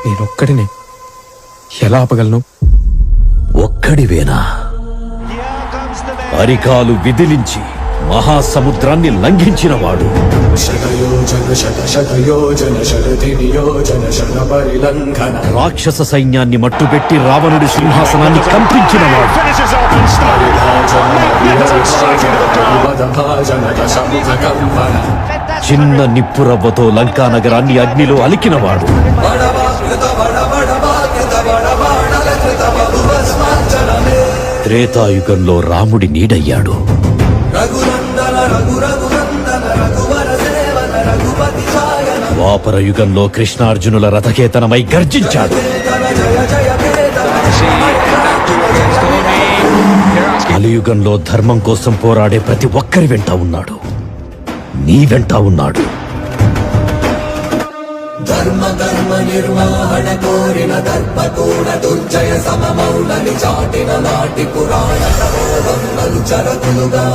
నేనొక్కడినే ఎలా ఆపగలను? ఒక్కడివేనా? అరికాలు విదిలించి మహాసముద్రాన్ని లంఘించినవాడు. రాక్షస సైన్యాన్ని మట్టుబెట్టి రావణుడి సింహాసనాన్ని కంపించినవాడు. చిన్న నిప్పురవ్వతో లంకా నగరాన్ని అగ్నిలో అలికినవాడు. త్రేతాయుగంలో రాముడి నీడయ్యాడు. ద్వాపర యుగంలో కృష్ణార్జునుల రథకేతనమై గర్జించాడు. కలియుగంలో ధర్మం కోసం పోరాడే ప్రతి ఒక్కరి వెంట ఉన్నాడు. నీ వెంట ఉన్నాడు. ధర్మ ధర్మ నిర్వహణ కోరిన దర్పతోడ దుర్జయ సమమౌలని చాటిన నాటి పురాణ ప్రబోధం నలు చరకులుగా